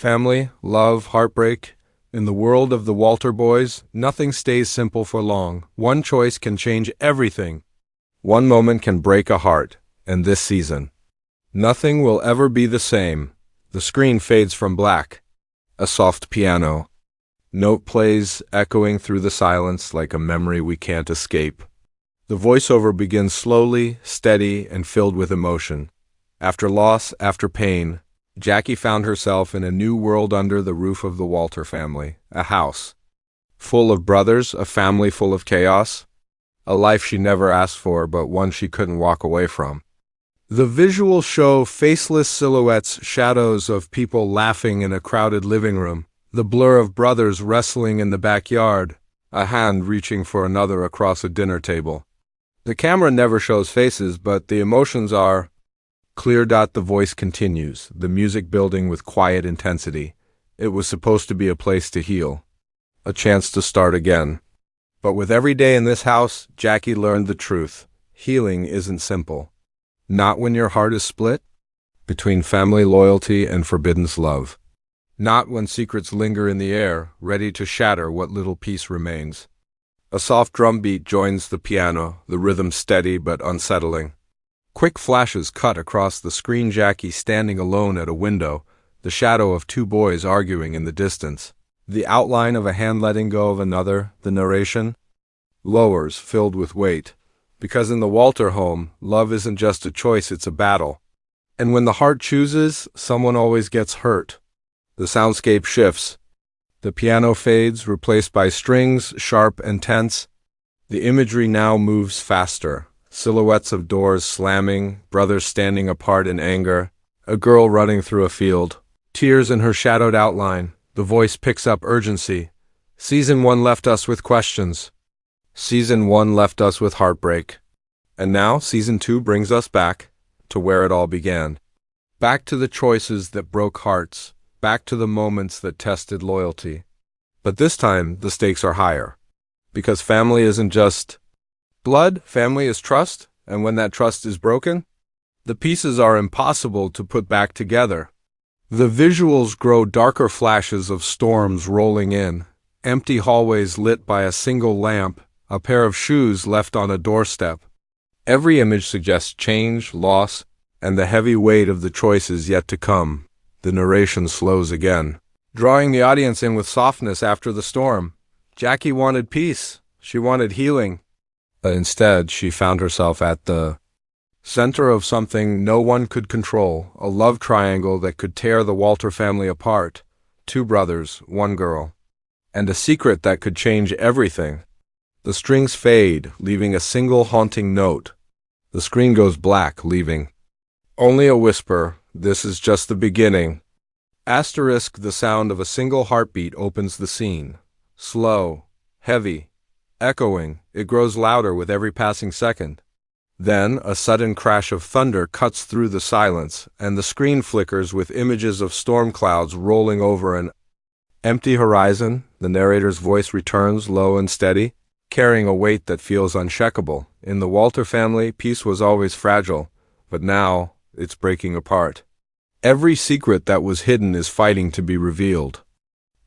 Family, love, heartbreak. In the world of the Walter boys, nothing stays simple for long. One choice can change everything. One moment can break a heart, and this season, nothing will ever be the same. The screen fades from black. A soft piano. Note plays, echoing through the silence like a memory we can't escape. The voiceover begins slowly, steady, and filled with emotion. After loss, after pain, Jackie found herself in a new world under the roof of the Walter family. A house full of brothers, a family full of chaos, a life she never asked for, but one she couldn't walk away from. The visuals show faceless silhouettes, shadows of people laughing in a crowded living room, the blur of brothers wrestling in the backyard, a hand reaching for another across a dinner table. The camera never shows faces, but the emotions are clear. The voice continues, the music building with quiet intensity. It was supposed to be a place to heal, a chance to start again. But with every day in this house, Jackie learned the truth. Healing isn't simple. Not when your heart is split between family loyalty and forbidden love. Not when secrets linger in the air, ready to shatter what little peace remains. A soft drum beat joins the piano, the rhythm steady but unsettling. Quick flashes cut across the screen. Jackie standing alone at a window, the shadow of two boys arguing in the distance. The outline of a hand letting go of another, the narration lowers, filled with weight. Because in the Walter home, love isn't just a choice, it's a battle. And when the heart chooses, someone always gets hurt. The soundscape shifts. The piano fades, replaced by strings, sharp and tense. The imagery now moves faster. Silhouettes of doors slamming, brothers standing apart in anger, a girl running through a field, tears in her shadowed outline. The voice picks up urgency. Season 1 left us with questions. Season 1 left us with heartbreak. And now Season 2 brings us back to where it all began. Back to the choices that broke hearts. Back to the moments that tested loyalty. But this time, the stakes are higher. Because family isn't just blood, family is trust, and when that trust is broken, the pieces are impossible to put back together. The visuals grow darker, flashes of storms rolling in, empty hallways lit by a single lamp, a pair of shoes left on a doorstep. Every image suggests change, loss, and the heavy weight of the choices yet to come. The narration slows again, drawing the audience in with softness after the storm. Jackie wanted peace. She wanted healing. Instead, she found herself at the center of something no one could control, a love triangle that could tear the Walter family apart. 2 brothers, 1 girl, and a secret that could change everything. The strings fade, leaving a single haunting note. The screen goes black, leaving only a whisper, "This is just the beginning." Asterisk, the sound of a single heartbeat opens the scene. Slow, heavy, echoing, it grows louder with every passing second. Then, a sudden crash of thunder cuts through the silence, and the screen flickers with images of storm clouds rolling over an empty horizon. The narrator's voice returns, low and steady, carrying a weight that feels unshakable. In the Walter family, peace was always fragile, but now it's breaking apart. Every secret that was hidden is fighting to be revealed.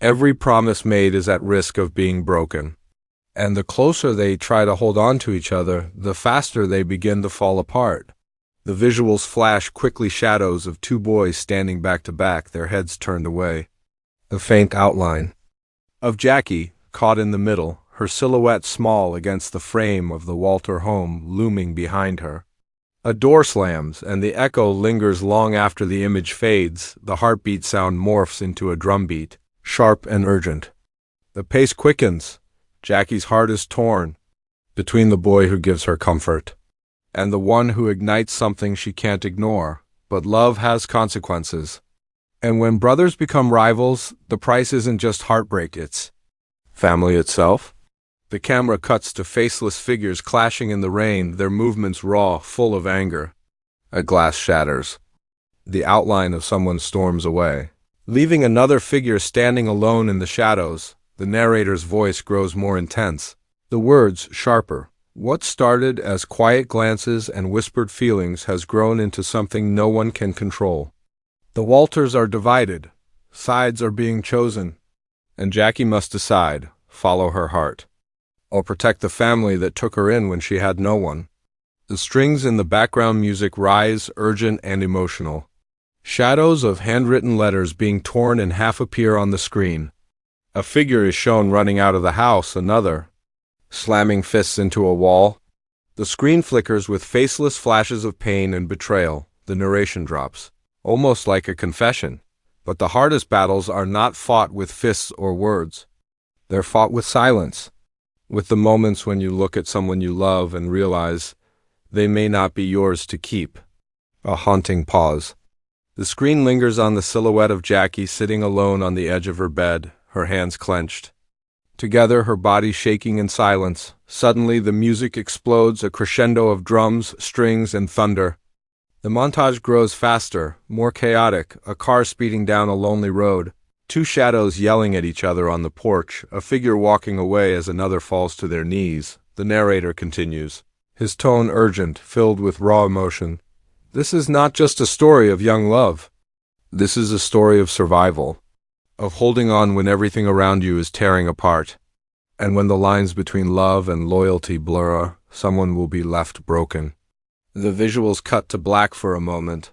Every promise made is at risk of being broken. And the closer they try to hold on to each other, the faster they begin to fall apart. The visuals flash quickly, shadows of 2 boys standing back to back, their heads turned away. A faint outline of Jackie, caught in the middle, her silhouette small against the frame of the Walter home looming behind her. A door slams, and the echo lingers long after the image fades. The heartbeat sound morphs into a drumbeat, sharp and urgent. The pace quickens. Jackie's heart is torn between the boy who gives her comfort and the one who ignites something she can't ignore. But love has consequences. And when brothers become rivals, the price isn't just heartbreak, it's family itself. The camera cuts to faceless figures clashing in the rain, their movements raw, full of anger. A glass shatters. The outline of someone storms away, leaving another figure standing alone in the shadows. The narrator's voice grows more intense, the words sharper. What started as quiet glances and whispered feelings has grown into something no one can control. The Walters are divided. Sides are being chosen, and Jackie must decide, follow her heart, or protect the family that took her in when she had no one. The strings in the background music rise, urgent and emotional. Shadows of handwritten letters being torn in half appear on the screen. A figure is shown running out of the house, another, slamming fists into a wall. The screen flickers with faceless flashes of pain and betrayal. The narration drops, almost like a confession. But the hardest battles are not fought with fists or words. They're fought with silence, with the moments when you look at someone you love and realize they may not be yours to keep. A haunting pause. The screen lingers on the silhouette of Jackie sitting alone on the edge of her bed, her hands clenched. Together, her body shaking in silence. Suddenly, the music explodes, a crescendo of drums, strings, and thunder. The montage grows faster, more chaotic, a car speeding down a lonely road, two shadows yelling at each other on the porch, a figure walking away as another falls to their knees. The narrator continues, his tone urgent, filled with raw emotion. This is not just a story of young love. This is a story of survival, of holding on when everything around you is tearing apart. And when the lines between love and loyalty blur, someone will be left broken. The visuals cut to black for a moment.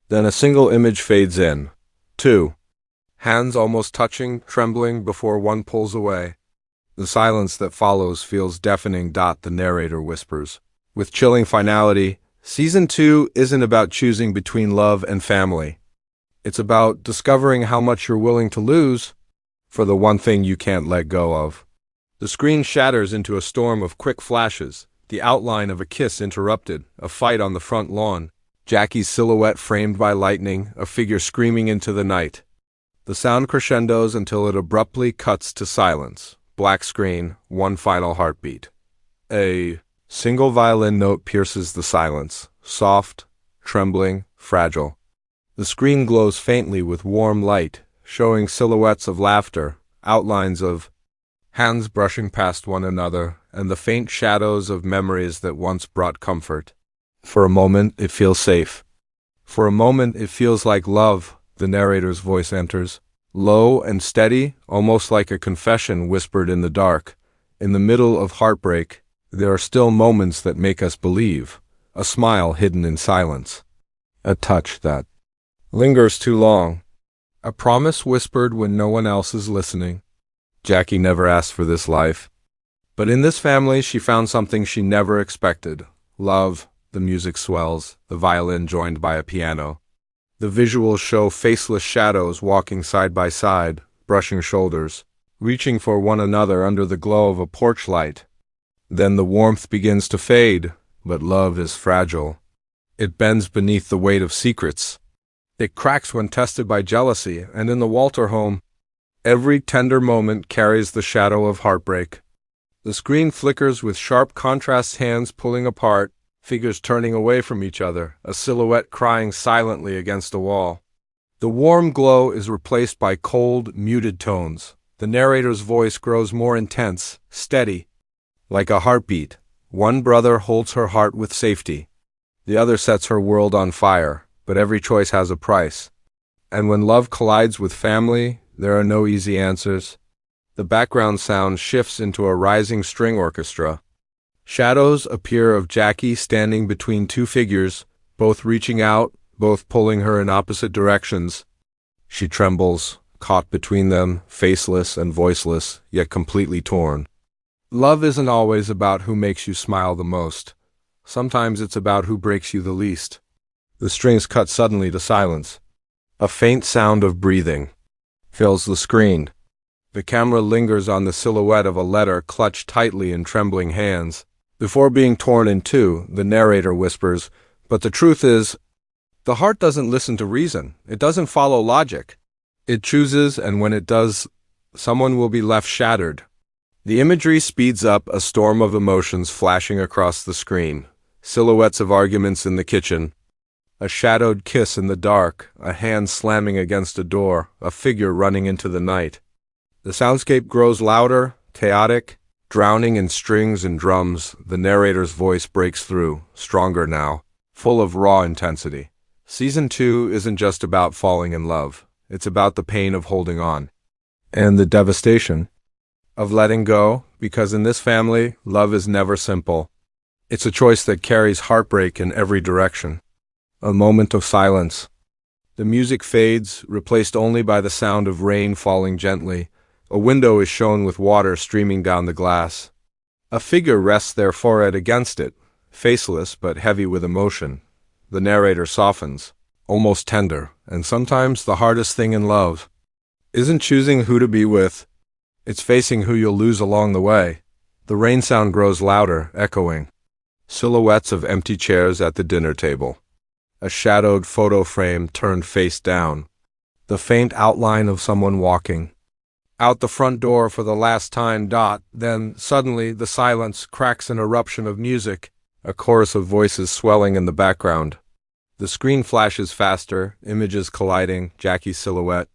Then a single image fades in. Two. Hands almost touching, trembling before one pulls away. The silence that follows feels deafening. The narrator whispers, with chilling finality, Season 2 isn't about choosing between love and family. It's about discovering how much you're willing to lose for the one thing you can't let go of. The screen shatters into a storm of quick flashes, the outline of a kiss interrupted, a fight on the front lawn, Jackie's silhouette framed by lightning, a figure screaming into the night. The sound crescendos until it abruptly cuts to silence. Black screen, one final heartbeat. A single violin note pierces the silence, soft, trembling, fragile. The screen glows faintly with warm light, showing silhouettes of laughter, outlines of hands brushing past one another, and the faint shadows of memories that once brought comfort. For a moment, it feels safe. For a moment, it feels like love. The narrator's voice enters, low and steady, almost like a confession whispered in the dark. In the middle of heartbreak, there are still moments that make us believe, a smile hidden in silence, a touch that lingers too long, a promise whispered when no one else is listening. Jackie never asked for this life, but in this family she found something she never expected. Love. The music swells, the violin joined by a piano. The visuals show faceless shadows walking side by side, brushing shoulders, reaching for one another under the glow of a porch light. Then the warmth begins to fade, but love is fragile. It bends beneath the weight of secrets. It cracks when tested by jealousy, and in the Walter home, every tender moment carries the shadow of heartbreak. The screen flickers with sharp contrast, hands pulling apart, figures turning away from each other, a silhouette crying silently against a wall. The warm glow is replaced by cold, muted tones. The narrator's voice grows more intense, steady, like a heartbeat. One brother holds her heart with safety. The other sets her world on fire, but every choice has a price. And when love collides with family, there are no easy answers. The background sound shifts into a rising string orchestra. Shadows appear of Jackie standing between two figures, both reaching out, both pulling her in opposite directions. She trembles, caught between them, faceless and voiceless, yet completely torn. Love isn't always about who makes you smile the most. Sometimes it's about who breaks you the least. The strings cut suddenly to silence. A faint sound of breathing fills the screen. The camera lingers on the silhouette of a letter clutched tightly in trembling hands. Before being torn in two, the narrator whispers, but the truth is, the heart doesn't listen to reason. It doesn't follow logic. It chooses, and when it does, someone will be left shattered. The imagery speeds up, a storm of emotions flashing across the screen. Silhouettes of arguments in the kitchen. A shadowed kiss in the dark, a hand slamming against a door, a figure running into the night. The soundscape grows louder, chaotic, drowning in strings and drums. The narrator's voice breaks through, stronger now, full of raw intensity. Season 2 isn't just about falling in love. It's about the pain of holding on. And the devastation of letting go, because in this family, love is never simple. It's a choice that carries heartbreak in every direction. A moment of silence. The music fades, replaced only by the sound of rain falling gently. A window is shown with water streaming down the glass. A figure rests their forehead against it, faceless but heavy with emotion. The narrator softens, almost tender, and sometimes the hardest thing in love isn't choosing who to be with, it's facing who you'll lose along the way. The rain sound grows louder, echoing. Silhouettes of empty chairs at the dinner table. A shadowed photo frame turned face down. The faint outline of someone walking out the front door for the last time. Then, suddenly, the silence cracks an eruption of music, a chorus of voices swelling in the background. The screen flashes faster, images colliding, Jackie's silhouette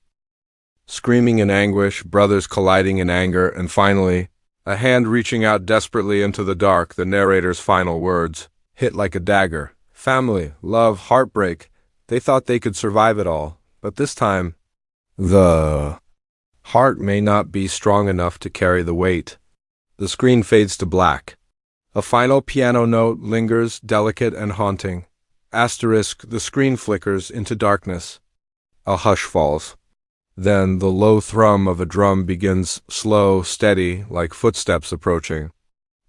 screaming in anguish, brothers colliding in anger, and finally, a hand reaching out desperately into the dark, the narrator's final words, hit like a dagger. Family, love, heartbreak. They thought they could survive it all, but this time, the heart may not be strong enough to carry the weight. The screen fades to black. A final piano note lingers, delicate and haunting. Asterisk, the screen flickers into darkness. A hush falls. Then the low thrum of a drum begins, slow, steady, like footsteps approaching.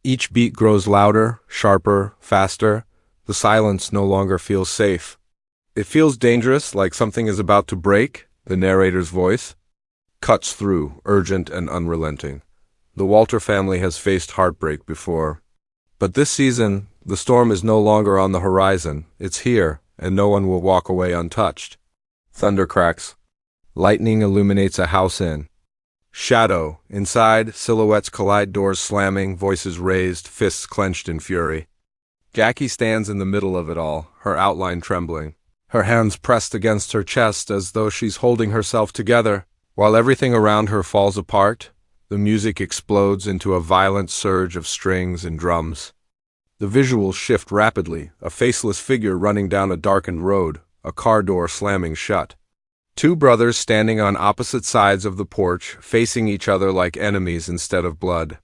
Each beat grows louder, sharper, faster. The silence no longer feels safe. It feels dangerous, like something is about to break. The narrator's voice cuts through, urgent and unrelenting. The Walter family has faced heartbreak before. But this season, the storm is no longer on the horizon. It's here, and no one will walk away untouched. Thunder cracks. Lightning illuminates a house in shadow. Inside, silhouettes collide, doors slamming, voices raised, fists clenched in fury. Jackie stands in the middle of it all, her outline trembling. Her hands pressed against her chest as though she's holding herself together. While everything around her falls apart, the music explodes into a violent surge of strings and drums. The visuals shift rapidly, a faceless figure running down a darkened road, a car door slamming shut. Two brothers standing on opposite sides of the porch, facing each other like enemies instead of blood.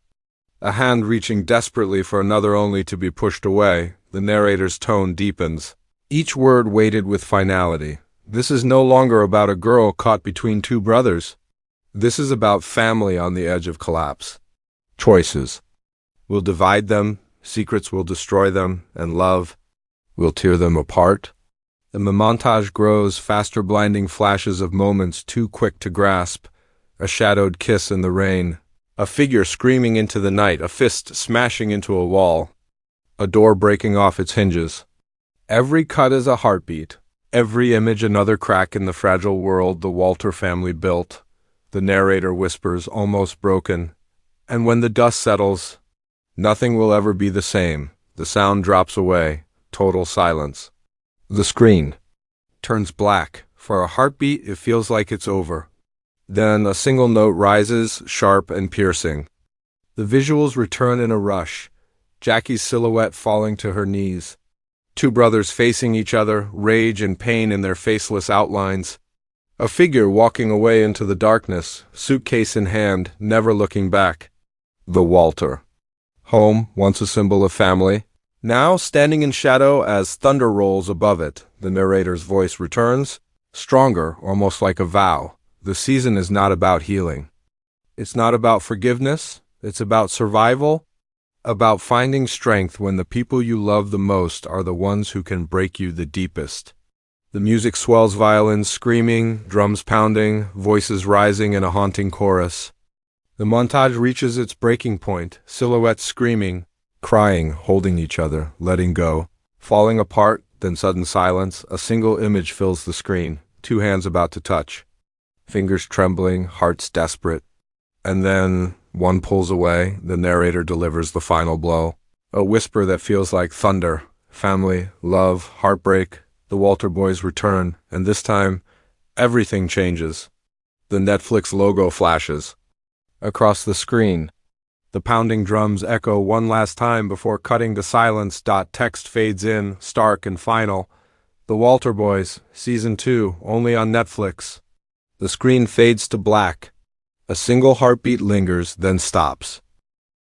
A hand reaching desperately for another only to be pushed away. The narrator's tone deepens, each word weighted with finality. This is no longer about a girl caught between two brothers. This is about family on the edge of collapse. Choices will divide them, secrets will destroy them, and love will tear them apart. The montage grows, faster blinding flashes of moments too quick to grasp. A shadowed kiss in the rain. A figure screaming into the night, a fist smashing into a wall. A door breaking off its hinges. Every cut is a heartbeat. Every image another crack in the fragile world the Walter family built. The narrator whispers, almost broken. And when the dust settles, nothing will ever be the same. The sound drops away. Total silence. The screen turns black. For a heartbeat, it feels like it's over. Then a single note rises, sharp and piercing. The visuals return in a rush. Jackie's silhouette falling to her knees. Two brothers facing each other, rage and pain in their faceless outlines. A figure walking away into the darkness, suitcase in hand, never looking back. The Walter home, once a symbol of family, now standing in shadow as thunder rolls above it. The narrator's voice returns, stronger, almost like a vow. The season is not about healing. It's not about forgiveness. It's about survival, about finding strength when the people you love the most are the ones who can break you the deepest. The music swells, violins screaming, drums pounding, voices rising in a haunting chorus. The montage reaches its breaking point, silhouettes screaming, crying, holding each other, letting go, falling apart, then sudden silence. A single image fills the screen, two hands about to touch, fingers trembling, hearts desperate. And then one pulls away. The narrator delivers the final blow, a whisper that feels like thunder. Family, love, heartbreak. The Walter boys return, and this time, everything changes. The Netflix logo flashes across the screen. The pounding drums echo one last time before cutting to silence. Text fades in, stark and final. The Walter Boys, Season 2, only on Netflix. The screen fades to black. A single heartbeat lingers, then stops.